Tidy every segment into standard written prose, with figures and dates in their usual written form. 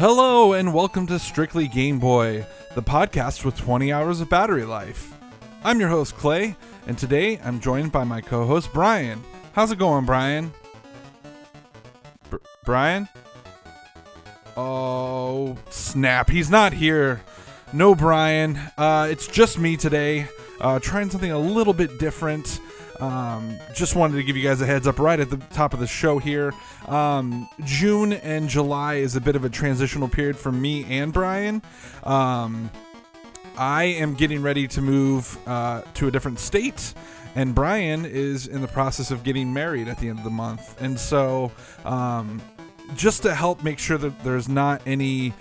Hello and welcome to Strictly Game Boy, the podcast with 20 hours of battery life. I'm your host Clay, and today I'm joined by my co-host Brian. How's it going, Brian? Brian? Oh, snap. He's not here. No Brian. It's just me today, trying something a little bit different. Just wanted to give you guys a heads up right at the top of the show here. June and July is a bit of a transitional period for me and Brian. I am getting ready to move to a different state, and Brian is in the process of getting married at the end of the month. And so just to help make sure that there's not any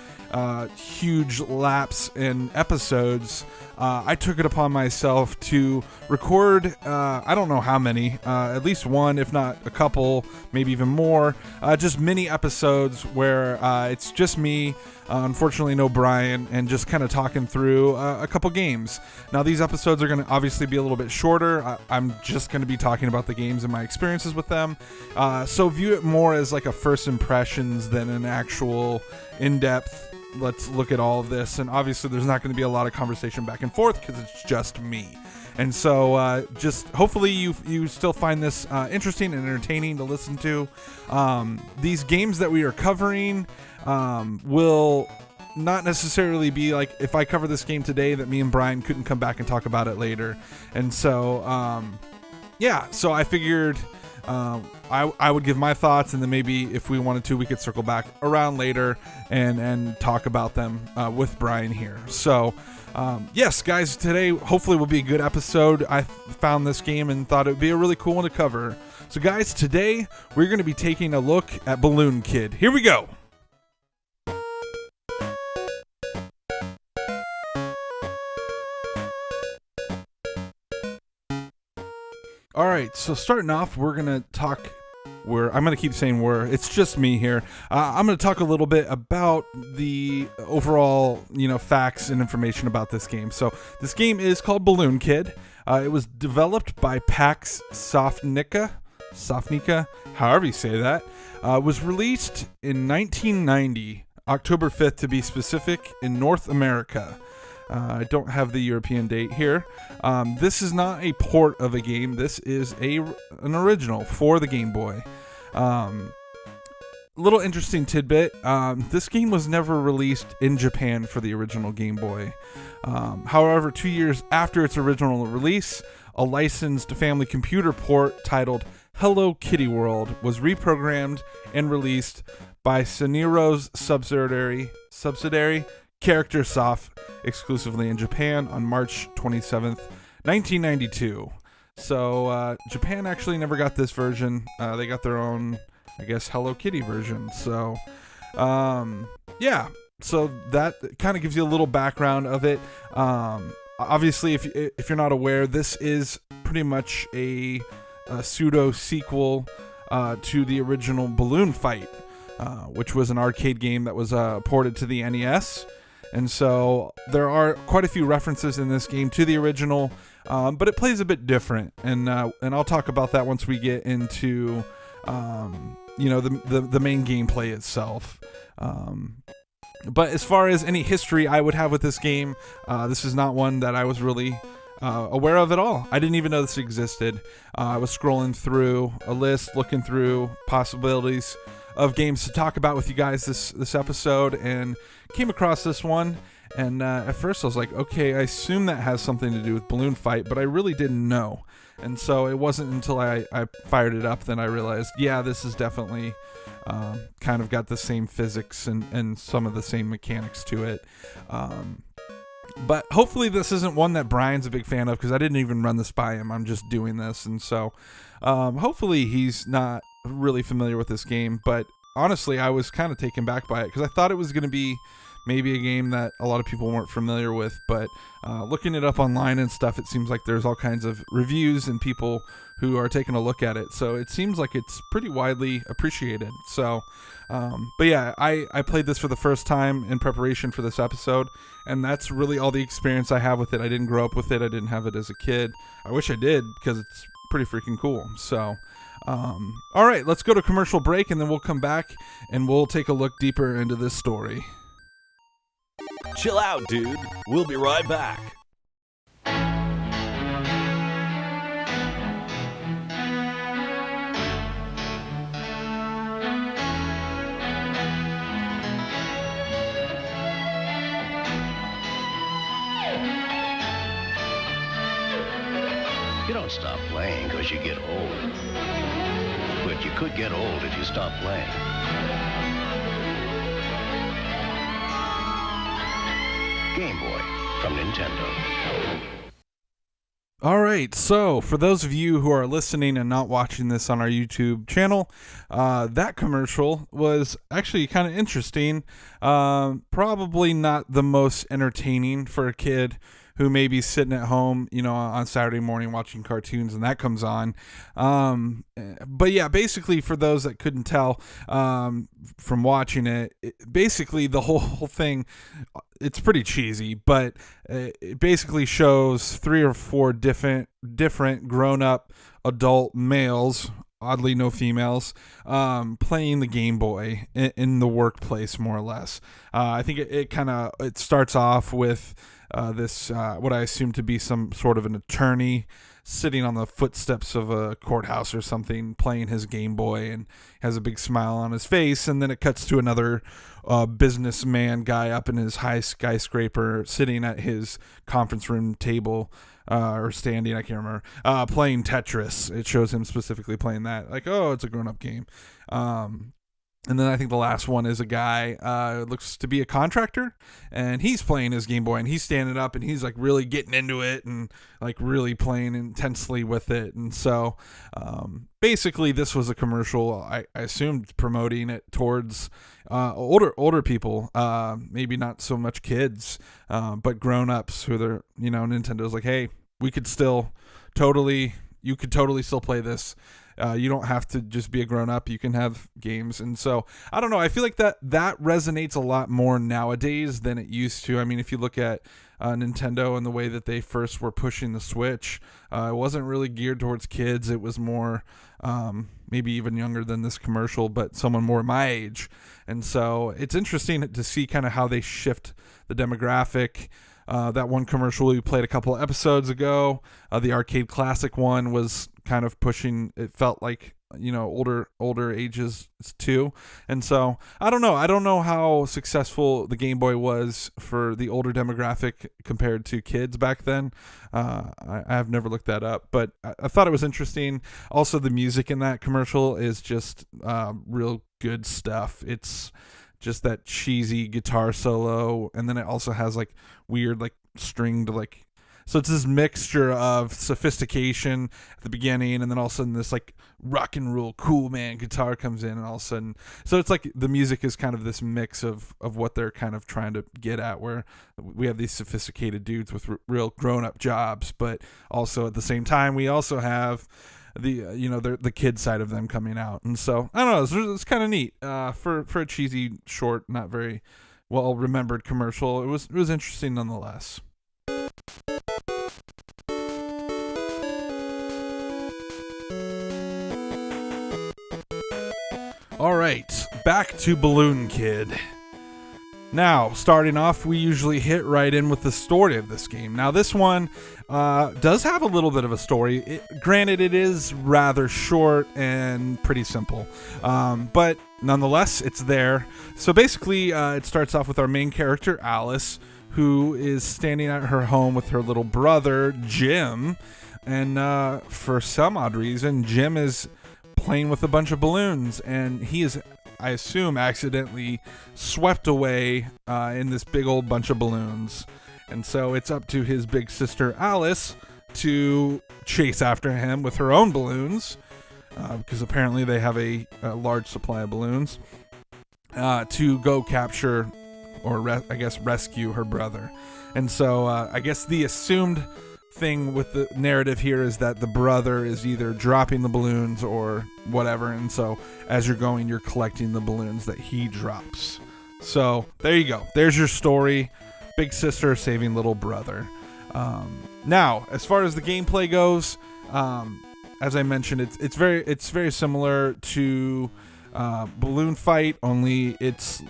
huge lapse in episodes, I took it upon myself to record, I don't know how many, at least one, if not a couple, maybe even more, just mini episodes where it's just me, unfortunately no Brian, and just kind of talking through a couple games. Now these episodes are going to obviously be a little bit shorter. I'm just going to be talking about the games and my experiences with them, so view it more as like a first impressions than an actual in-depth let's look at all of this. And obviously there's not going to be a lot of conversation back and forth because it's just me. And so just hopefully you still find this interesting and entertaining to listen to. These games that we are covering will not necessarily be like if I cover this game today that me and Brian couldn't come back and talk about it later. And so so I figured I would give my thoughts, and then maybe if we wanted to, we could circle back around later and talk about them with Brian here. So, yes, guys, today hopefully will be a good episode. I found this game and thought it would be a really cool one to cover. So, guys, today we're going to be taking a look at Balloon Kid. Here we go. All right, so starting off, we're going to talk, I'm going to keep saying it's just me here. I'm going to talk a little bit about the overall, facts and information about this game. So this game is called Balloon Kid. It was developed by Pax Sofnica, however you say that. Was released in 1990, October 5th to be specific, in North America. I don't have the European date here. This is not a port of a game. This is an original for the Game Boy. Little interesting tidbit. This game was never released in Japan for the original Game Boy. However, 2 years after its original release, a licensed family computer port titled Hello Kitty World was reprogrammed and released by Sonero's subsidiary Character Soft exclusively in Japan on March 27th, 1992. So Japan actually never got this version. They got their own, I guess, Hello Kitty version. So so that kind of gives you a little background of it. Obviously, if you're not aware, this is pretty much a pseudo sequel to the original Balloon Fight, which was an arcade game that was ported to the NES. And so there are quite a few references in this game to the original, but it plays a bit different. And I'll talk about that once we get into, the main gameplay itself. But as far as any history I would have with this game, this is not one that I was really aware of at all. I didn't even know this existed. I was scrolling through a list, looking through possibilities of games to talk about with you guys this episode, and came across this one. And at first I was like, okay, I assume that has something to do with Balloon Fight, but I really didn't know. And so it wasn't until I fired it up that I realized, yeah, this is definitely kind of got the same physics and some of the same mechanics to it. But hopefully this isn't one that Brian's a big fan of, because I didn't even run this by him. I'm just doing this, and so hopefully he's not really familiar with this game. But honestly, I was kind of taken back by it, because I thought it was going to be maybe a game that a lot of people weren't familiar with. But looking it up online and stuff, it seems like there's all kinds of reviews and people who are taking a look at it. So it seems like it's pretty widely appreciated. So, but yeah, I played this for the first time in preparation for this episode, and that's really all the experience I have with it. I didn't grow up with it. I didn't have it as a kid. I wish I did, because it's pretty freaking cool. So, All right, let's go to commercial break, and then we'll come back and we'll take a look deeper into this story. Chill out, dude. We'll be right back. You don't stop playing because you get old. But you could get old if you stop playing. Game Boy from Nintendo. All right, so for those of you who are listening and not watching this on our YouTube channel, that commercial was actually kind of interesting. Probably not the most entertaining for a kid who may be sitting at home, on Saturday morning watching cartoons and that comes on. But yeah, basically for those that couldn't tell from watching it, basically the whole thing, it's pretty cheesy, but it basically shows 3 or 4 different grown-up adult males, oddly no females, playing the Game Boy in the workplace, more or less. I think it starts off with this what I assume to be some sort of an attorney sitting on the footsteps of a courthouse or something, playing his Game Boy, and has a big smile on his face. And then it cuts to another businessman guy up in his high skyscraper, sitting at his conference room table, or standing, I can't remember, playing Tetris. It shows him specifically playing that, like, oh, it's a grown-up game. And then I think the last one is a guy, looks to be a contractor, and he's playing his Game Boy, and he's standing up, and he's like really getting into it, and like really playing intensely with it. And so basically this was a commercial, I assumed, promoting it towards older people, maybe not so much kids, but grown-ups who they're, Nintendo's like, hey, you could totally still play this. You don't have to just be a grown-up. You can have games. And so, I don't know. I feel like that resonates a lot more nowadays than it used to. I mean, if you look at Nintendo and the way that they first were pushing the Switch, it wasn't really geared towards kids. It was more maybe even younger than this commercial, but someone more my age. And so, it's interesting to see kind of how they shift the demographic. That one commercial we played a couple of episodes ago, the arcade classic one, was kind of pushing, it felt like, older ages too. And so I don't know how successful the Game Boy was for the older demographic compared to kids back then. I've never looked that up, but I thought it was interesting. Also, the music in that commercial is just real good stuff. It's just that cheesy guitar solo, and then it also has like weird like stringed like, so it's this mixture of sophistication at the beginning, and then all of a sudden this like rock and roll cool man guitar comes in, and all of a sudden, so it's like the music is kind of this mix of what they're kind of trying to get at, where we have these sophisticated dudes with real grown-up jobs, but also at the same time we also have the the kid side of them coming out. And so I don't know, it's kind of neat for a cheesy, short, not very well remembered commercial. It was interesting nonetheless. All right, back to Balloon Kid. Now, starting off, we usually hit right in with the story of this game. Now, this one does have a little bit of a story. Granted, it is rather short and pretty simple, but nonetheless, it's there. So basically, it starts off with our main character, Alice, who is standing at her home with her little brother, Jim, and for some odd reason, Jim is playing with a bunch of balloons, and he is, I assume, accidentally swept away in this big old bunch of balloons. And so it's up to his big sister Alice to chase after him with her own balloons, because apparently they have a large supply of balloons, to go capture or rescue her brother. And so I guess the assumed thing with the narrative here is that the brother is either dropping the balloons or whatever, and so as you're going, you're collecting the balloons that he drops. So there you go, there's your story, big sister saving little brother. Now, as far as the gameplay goes, as I mentioned, it's very similar to Balloon Fight, only it's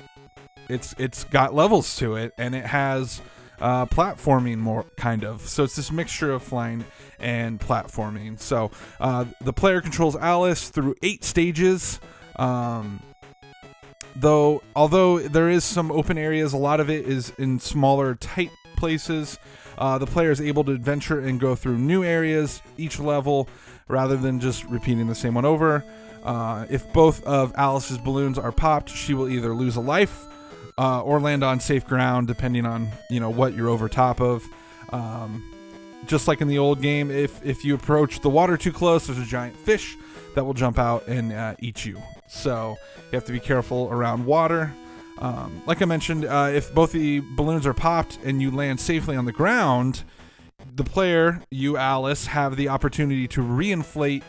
got levels to it, and it has platforming more kind of. So it's this mixture of flying and platforming. So the player controls Alice through 8 stages. Although there is some open areas, a lot of it is in smaller, tight places. The player is able to adventure and go through new areas each level rather than just repeating the same one over. If both of Alice's balloons are popped, she will either lose a life or land on safe ground, depending on what you're over top of. Just like in the old game, if you approach the water too close, there's a giant fish that will jump out and eat you. So you have to be careful around water. Like I mentioned, if both the balloons are popped and you land safely on the ground, the player, you, Alice, have the opportunity to reinflate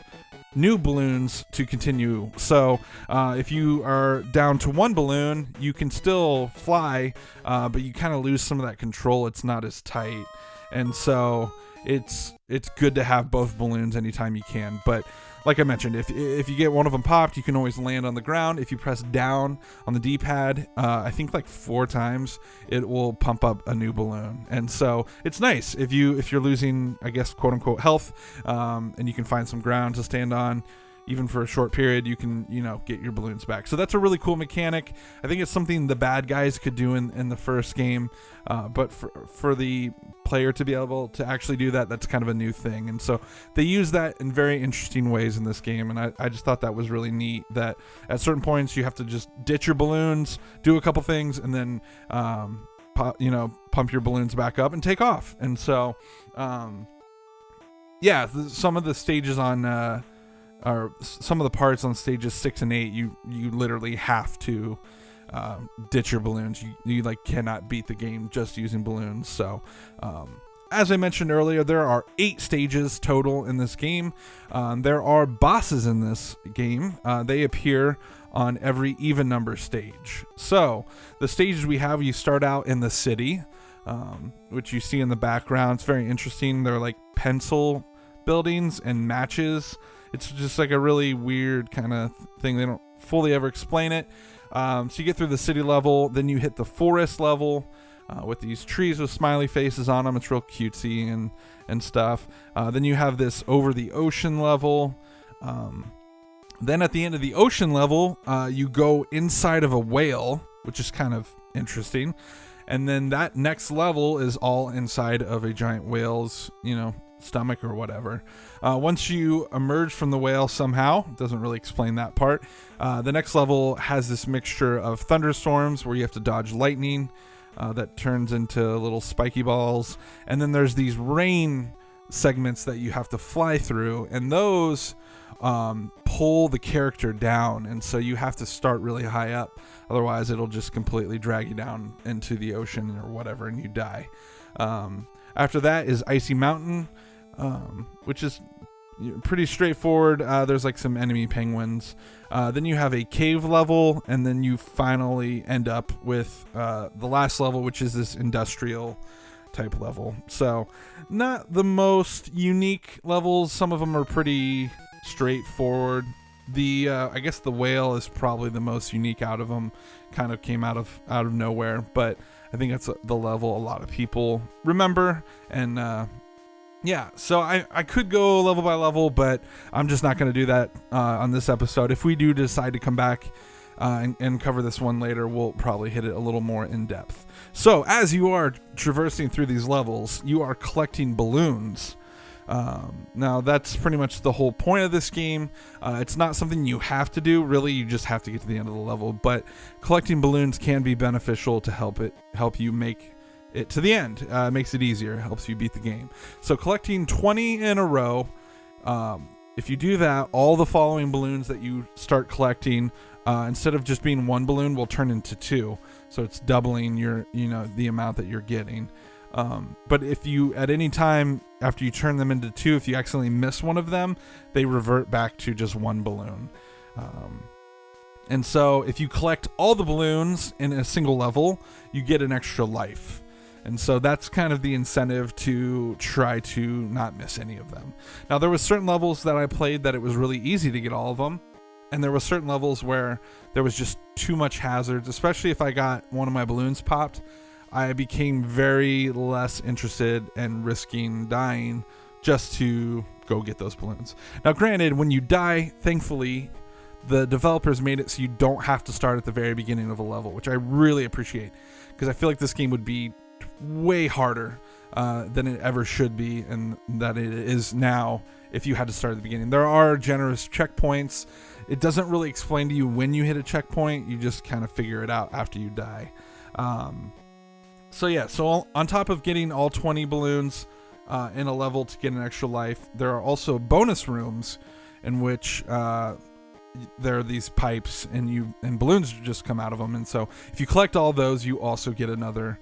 new balloons to continue. So if you are down to 1 balloon, you can still fly, but you kind of lose some of that control. It's not as tight. And so it's good to have both balloons anytime you can. But like I mentioned, if you get one of them popped, you can always land on the ground. If you press down on the D-pad, I think like 4 times, it will pump up a new balloon. And so it's nice if you're losing, I guess, quote unquote health, and you can find some ground to stand on. Even for a short period, you can, get your balloons back. So that's a really cool mechanic. I think it's something the bad guys could do in the first game, but for the player to be able to actually do that, that's kind of a new thing. And so they use that in very interesting ways in this game, and I just thought that was really neat, that at certain points you have to just ditch your balloons, do a couple things, and then pump your balloons back up and take off. And so some of the stages on or some of the parts on stages 6 and 8, you literally have to ditch your balloons. You like cannot beat the game just using balloons. So as I mentioned earlier, there are 8 stages total in this game. There are bosses in this game. They appear on every even number stage. So the stages we have, you start out in the city, which you see in the background. It's very interesting. They're like pencil buildings and matches. It's just like a really weird kind of thing. They don't fully ever explain it. So you get through the city level, then you hit the forest level with these trees with smiley faces on them. It's real cutesy and stuff. Then you have this over the ocean level. Then at the end of the ocean level, you go inside of a whale, which is kind of interesting. And then that next level is all inside of a giant whale's, stomach or whatever. Once you emerge from the whale somehow, doesn't really explain that part, the next level has this mixture of thunderstorms where you have to dodge lightning that turns into little spiky balls, and then there's these rain segments that you have to fly through, and those pull the character down, and so you have to start really high up, otherwise it'll just completely drag you down into the ocean or whatever and you die. After that is Icy Mountain, which is pretty straightforward. There's like some enemy penguins. Then you have a cave level, and then you finally end up with the last level, which is this industrial type level. So not the most unique levels. Some of them are pretty straightforward. I guess the whale is probably the most unique out of them. Kind of came out of nowhere, but I think that's the level a lot of people remember. And so I could go level by level, but I'm just not going to do that on this episode. If we do decide to come back and cover this one later, we'll probably hit it a little more in depth. So as you are traversing through these levels, you are collecting balloons. Now that's pretty much the whole point of this game. It's not something you have to do, really. You just have to get to the end of the level, but collecting balloons can be beneficial to help you make it to the end. Makes it easier, helps you beat the game. So collecting 20 in a row, if you do that, all the following balloons that you start collecting, instead of just being 1 balloon, will turn into 2. So it's doubling your, the amount that you're getting. But if you, at any time after you turn them into 2, if you accidentally miss one of them, they revert back to just 1 balloon. And so if you collect all the balloons in a single level, you get an extra life. And so that's kind of the incentive to try to not miss any of them. Now, there was certain levels that I played that it was really easy to get all of them. And there was certain levels where there was just too much hazards, especially if I got one of my balloons popped. I became very less interested in risking dying just to go get those balloons. Now, granted, when you die, thankfully, the developers made it so you don't have to start at the very beginning of a level, which I really appreciate, because I feel like this game would be way harder than it ever should be, and that it is now if you had to start at the beginning. There are generous checkpoints. It doesn't really explain to you when you hit a checkpoint. You just kind of figure it out after you die. So on top of getting all 20 balloons in a level to get an extra life, there are also bonus rooms in which there are these pipes and balloons just come out of them. And so if you collect all those, you also get another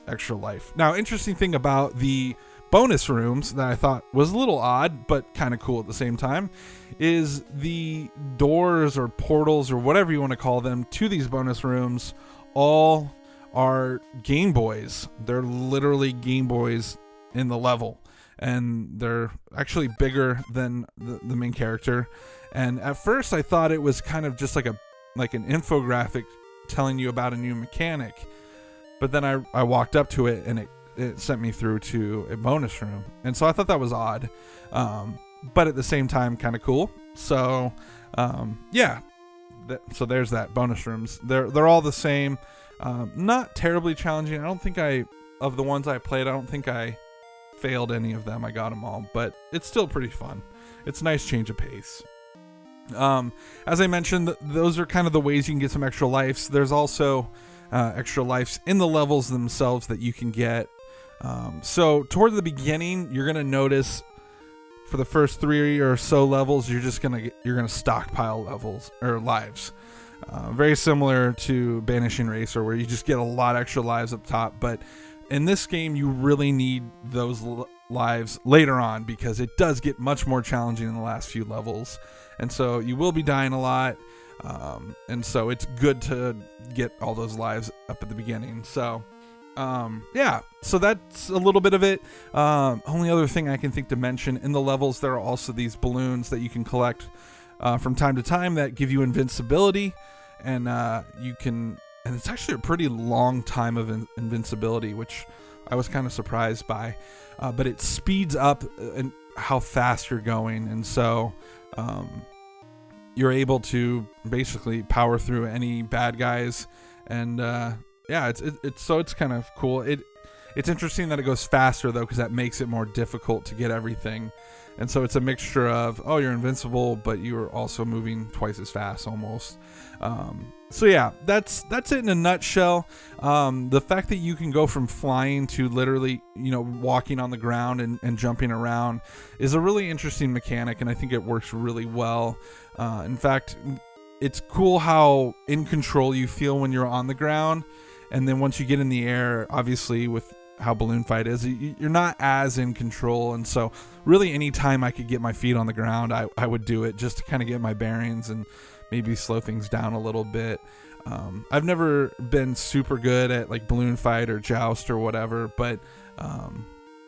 extra life. Now, interesting thing about the bonus rooms that I thought was a little odd but kind of cool at the same time is the doors or portals or whatever you want to call them to these bonus rooms all are Game Boys. They're literally Game Boys in the level, and they're actually bigger than the main character. And at first I thought it was kind of just like an infographic telling you about a new mechanic, but then I walked up to it and it sent me through to a bonus room, and so I thought that was odd, but at the same time kind of cool. So so there's that. Bonus rooms, they're all the same. Not terribly challenging. I don't think of the ones I played, I don't think I failed any of them. I got them all, but it's still pretty fun. It's a nice change of pace. As I mentioned, those are kind of the ways you can get some extra lives. There's also extra lives in the levels themselves that you can get. So toward the beginning, you're gonna notice for the first 3 or so levels, you're gonna stockpile levels or lives. Very similar to Banishing Racer, where you just get a lot extra lives up top. But in this game, you really need those lives later on, because it does get much more challenging in the last few levels. And so you will be dying a lot. And so it's good to get all those lives up at the beginning. So, so that's a little bit of it. Only other thing I can think to mention, in the levels, there are also these balloons that you can collect from time to time that give you invincibility. And and it's actually a pretty long time of invincibility, which I was kind of surprised by. But it speeds up how fast you're going. And so, you're able to basically power through any bad guys, and it's kind of cool. It's interesting that it goes faster though, because that makes it more difficult to get everything, and so it's a mixture of you're invincible, but you're also moving twice as fast almost. That's it in a nutshell. The fact that you can go from flying to literally, walking on the ground and jumping around is a really interesting mechanic, and I think it works really well. In fact, it's cool how in control you feel when you're on the ground, and then once you get in the air, obviously with how Balloon Fight is, you're not as in control. And so really any time I could get my feet on the ground, I would do it, just to kind of get my bearings and maybe slow things down a little bit. I've never been super good at like Balloon Fight or Joust or whatever, but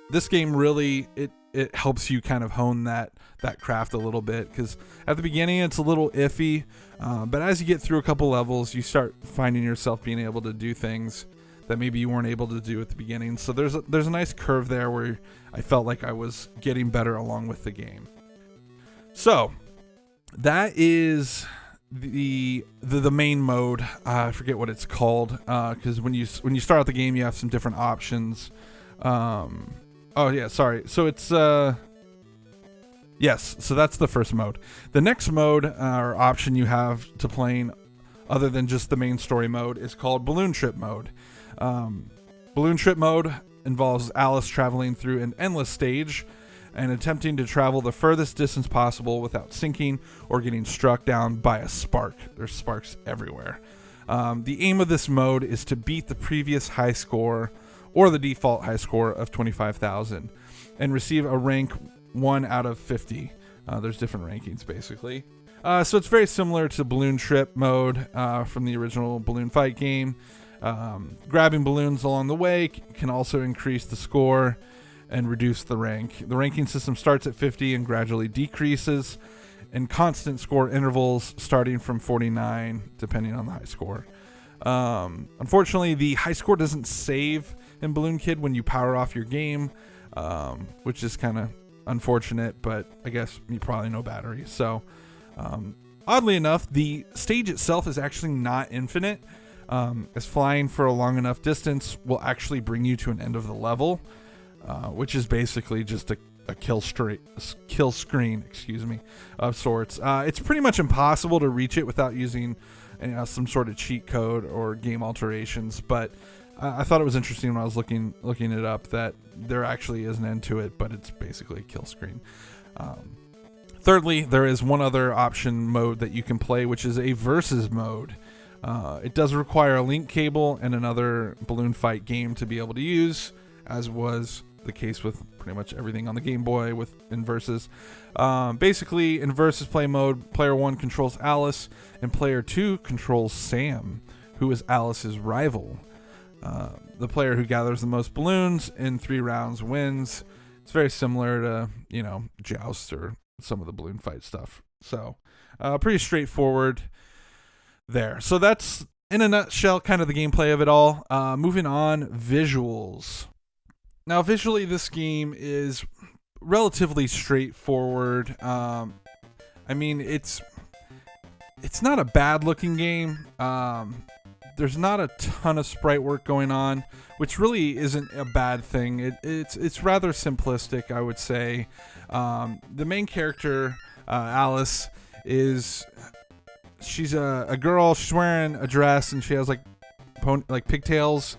this game really, it helps you kind of hone that craft a little bit, because at the beginning it's a little iffy, but as you get through a couple levels, you start finding yourself being able to do things that maybe you weren't able to do at the beginning. So there's a nice curve there where I felt like I was getting better along with the game. So that is the main mode. I forget what it's called, because when you start out the game, you have some different options. So it's yes, so that's the first mode. The next mode or option you have to playing, other than just the main story mode, is called Balloon Trip mode. Balloon Trip mode involves Alice traveling through an endless stage and attempting to travel the furthest distance possible without sinking or getting struck down by a spark. There's sparks everywhere. The aim of this mode is to beat the previous high score, or the default high score of 25,000, and receive a rank 1 out of 50. There's different rankings basically. So it's very similar to Balloon Trip mode from the original Balloon Fight game. Grabbing balloons along the way can also increase the score and reduce the rank. The ranking system starts at 50 and gradually decreases in constant score intervals starting from 49 depending on the high score. Unfortunately, the high score doesn't save in Balloon Kid when you power off your game, which is kind of unfortunate, but I guess you probably know battery. So oddly enough, the stage itself is actually not infinite, as flying for a long enough distance will actually bring you to an end of the level, which is basically just a kill screen, of sorts. It's pretty much impossible to reach it without using some sort of cheat code or game alterations, but I thought it was interesting when I was looking it up that there actually is an end to it, but it's basically a kill screen. Thirdly, there is one other option mode that you can play, which is a versus mode. It does require a link cable and another balloon fight game to be able to use, as was the case with pretty much everything on the Game Boy in Versus. Basically, in Versus play mode, player 1 controls Alice and player 2 controls Sam, who is Alice's rival. The player who gathers the most balloons in 3 rounds wins. It's very similar to, Joust or some of the balloon fight stuff. So, pretty straightforward there. So that's, in a nutshell, kind of the gameplay of it all. Moving on, visuals. Now, visually, this game is relatively straightforward. It's not a bad-looking game. There's not a ton of sprite work going on, which really isn't a bad thing. It's rather simplistic, I would say. The main character, Alice, she's a girl. She's wearing a dress and she has like pigtails.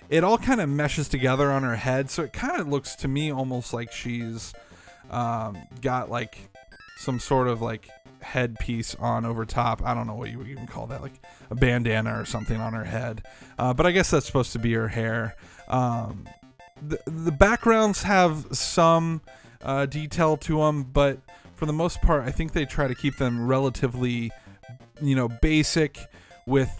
It all kind of meshes together on her head, so it kind of looks to me almost like she's got like some sort of like headpiece on over top. I don't know what you would even call that, like a bandana or something on her head, but I guess that's supposed to be her hair. The backgrounds have some detail to them, but for the most part I think they try to keep them relatively basic, with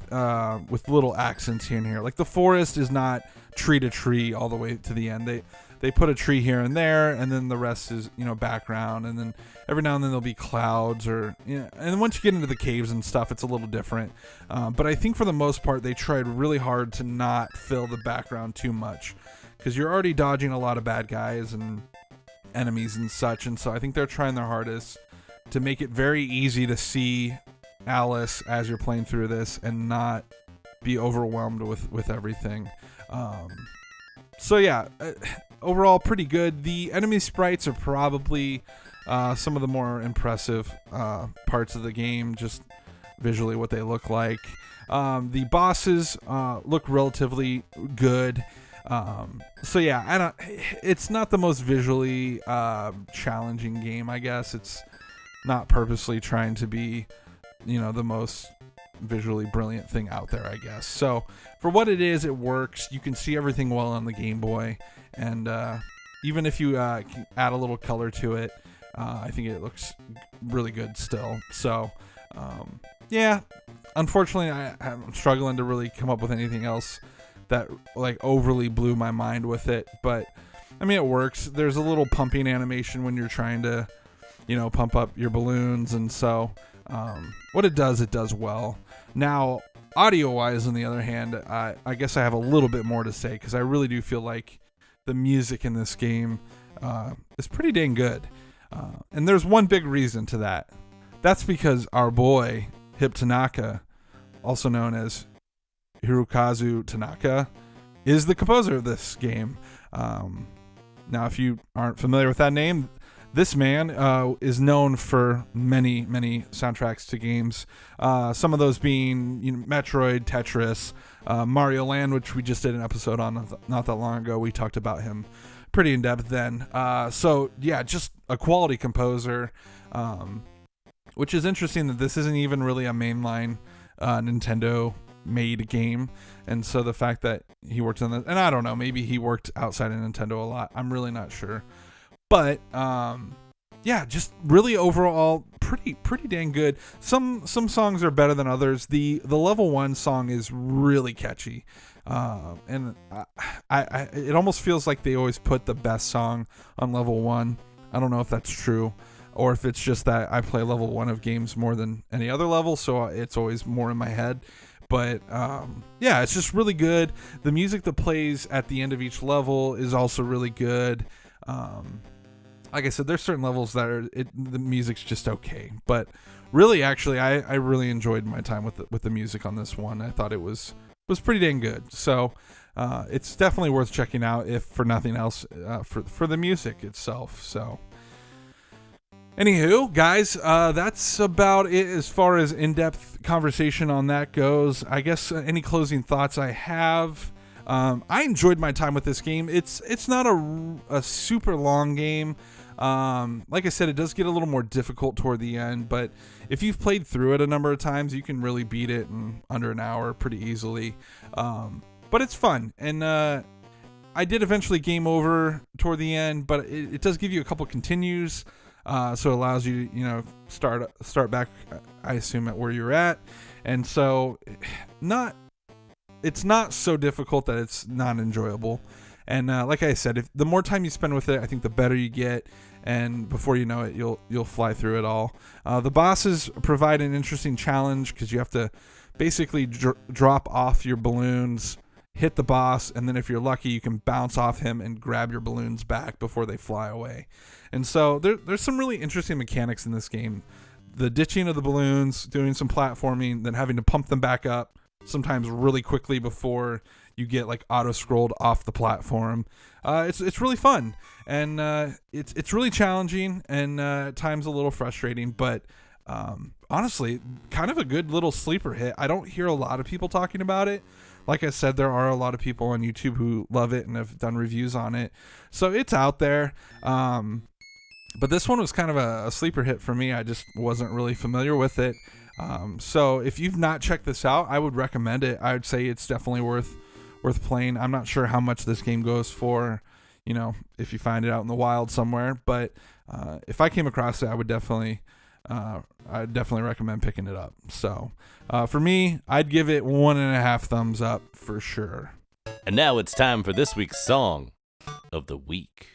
little accents here and here. Like the forest is not tree to tree all the way to the end. They put a tree here and there, and then the rest is background, and then every now and then there'll be clouds and then once you get into the caves and stuff, it's a little different. But I think for the most part they tried really hard to not fill the background too much, because you're already dodging a lot of bad guys and enemies and such, and so I think they're trying their hardest to make it very easy to see Alice as you're playing through this and not be overwhelmed with everything. So yeah, overall pretty good. The enemy sprites are probably some of the more impressive parts of the game, just visually what they look like. The bosses look relatively good. So yeah, it's not the most visually challenging game, I guess. It's not purposely trying to be the most visually brilliant thing out there, I guess. So for what it is, it works. You can see everything well on the Game Boy, and even if you can add a little color to it, I think it looks really good still. So yeah, unfortunately I'm struggling to really come up with anything else that like overly blew my mind with it, but I mean, it works. There's a little pumping animation when you're trying to pump up your balloons, and so what it does well. Now, audio-wise, on the other hand, I guess I have a little bit more to say, because I really do feel like the music in this game is pretty dang good. And there's one big reason to that. That's because our boy, Hip Tanaka, also known as Hirokazu Tanaka, is the composer of this game. Now, if you aren't familiar with that name, this man is known for many, many soundtracks to games. Some of those being Metroid, Tetris, Mario Land, which we just did an episode on not that long ago. We talked about him pretty in depth then. So yeah, just a quality composer, which is interesting that this isn't even really a mainline Nintendo made game. And so the fact that he worked on that, and I don't know, maybe he worked outside of Nintendo a lot. I'm really not sure. But yeah, just really overall pretty dang good. Some songs are better than others. The level 1 song is really catchy, and I it almost feels like they always put the best song on level 1. I don't know if that's true, or if it's just that I play level 1 of games more than any other level, so it's always more in my head. But yeah, it's just really good. The music that plays at the end of each level is also really good. Like I said, there's certain levels that the music's just okay, but really, actually, I really enjoyed my time with the music on this one. I thought it was pretty dang good. So it's definitely worth checking out, if for nothing else, for the music itself. So anywho, guys, that's about it as far as in-depth conversation on that goes. I guess any closing thoughts I have. I enjoyed my time with this game. It's not a super long game. Like I said, it does get a little more difficult toward the end, but if you've played through it a number of times, you can really beat it in under an hour pretty easily. But it's fun, and I did eventually game over toward the end, but it does give you a couple continues, so it allows you to, start back, I assume, at where you're at, and so it's not so difficult that it's not enjoyable. And like I said, if the more time you spend with it, I think the better you get, and before you know it, you'll fly through it all. The bosses provide an interesting challenge because you have to basically drop off your balloons, hit the boss, and then if you're lucky, you can bounce off him and grab your balloons back before they fly away. And so there's some really interesting mechanics in this game. The ditching of the balloons, doing some platforming, then having to pump them back up, sometimes really quickly before you get like auto scrolled off the platform. It's really fun, and it's really challenging, and at times a little frustrating, but honestly, kind of a good little sleeper hit. I don't hear a lot of people talking about it. Like I said, there are a lot of people on YouTube who love it and have done reviews on it, so it's out there. But this one was kind of a sleeper hit for me. I just wasn't really familiar with it. So if you've not checked this out, I would recommend it. I would say it's definitely worth playing. I'm not sure how much this game goes for, if you find it out in the wild somewhere, but if I came across it, I'd definitely recommend picking it up. So for me, I'd give it 1.5 thumbs up for sure. And now it's time for this week's song of the week.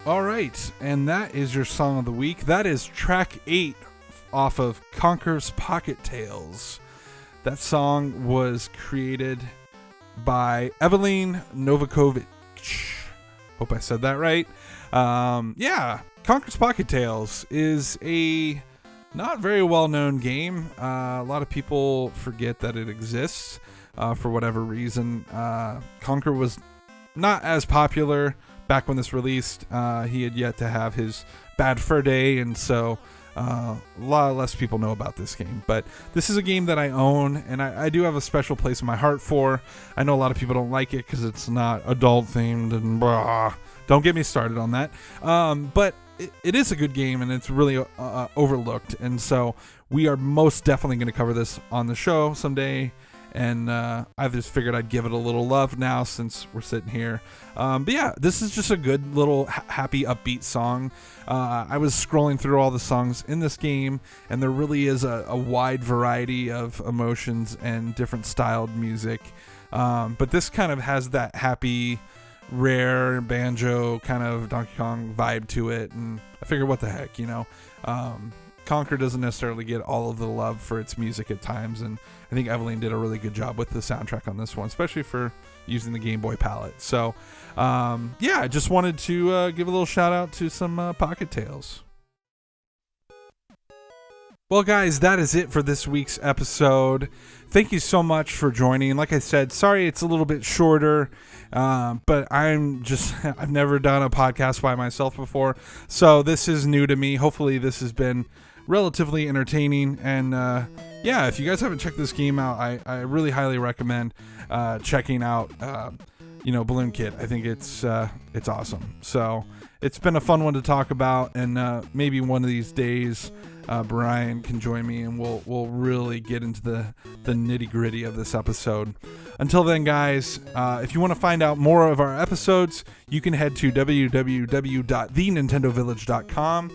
All right, and that is your song of the week. That is track 8 off of Conker's Pocket Tales. That song was created by Evelyn Novakovic. Hope I said that right. Yeah, Conker's Pocket Tales is a not very well-known game. A lot of people forget that it exists for whatever reason. Conker was not as popular back when this released. He had yet to have his Bad Fur Day, and so a lot less people know about this game. But this is a game that I own, and I do have a special place in my heart for. I know a lot of people don't like it because it's not adult themed and blah. Don't get me started on that. But it is a good game, and it's really overlooked. And so we are most definitely going to cover this on the show someday. And I just figured I'd give it a little love now since we're sitting here. But yeah, this is just a good little happy, upbeat song. I was scrolling through all the songs in this game, and there really is a wide variety of emotions and different styled music. But this kind of has that happy, rare banjo kind of Donkey Kong vibe to it. And I figured, what the heck, Conker doesn't necessarily get all of the love for its music at times, and I think Evelyn did a really good job with the soundtrack on this one, especially for using the Game Boy palette. So, yeah, I just wanted to give a little shout out to some Pocket Tales. Well, guys, that is it for this week's episode. Thank you so much for joining. Like I said, sorry it's a little bit shorter, but I've never done a podcast by myself before, so this is new to me. Hopefully this has been relatively entertaining and yeah, if you guys haven't checked this game out, I really highly recommend checking out Balloon Kid. I think it's awesome. So it's been a fun one to talk about, and maybe one of these days Brian can join me and we'll really get into the nitty-gritty of this episode. Until then, guys, if you want to find out more of our episodes, you can head to www.thenintendovillage.com,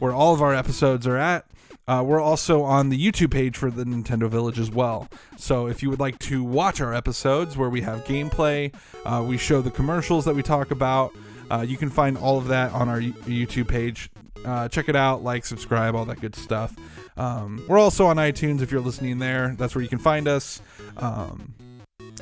where all of our episodes are at. We're also on the YouTube page for the Nintendo Village as well. So if you would like to watch our episodes where we have gameplay, we show the commercials that we talk about, you can find all of that on our YouTube page. Check it out, like, subscribe, all that good stuff. We're also on iTunes if you're listening there. That's where you can find us.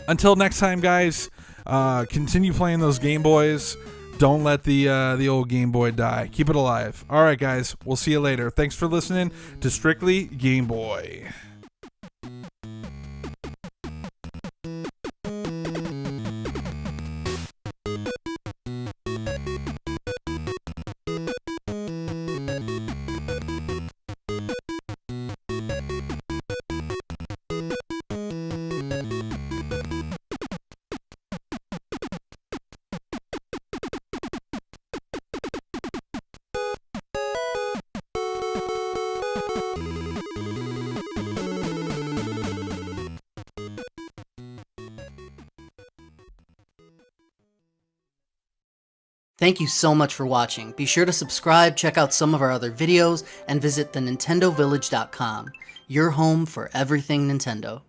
Until next time, guys, continue playing those Game Boys. Don't let the old Game Boy die. Keep it alive. All right, guys, we'll see you later. Thanks for listening to Strictly Game Boy. Thank you so much for watching. Be sure to subscribe, check out some of our other videos, and visit thenintendovillage.com, your home for everything Nintendo.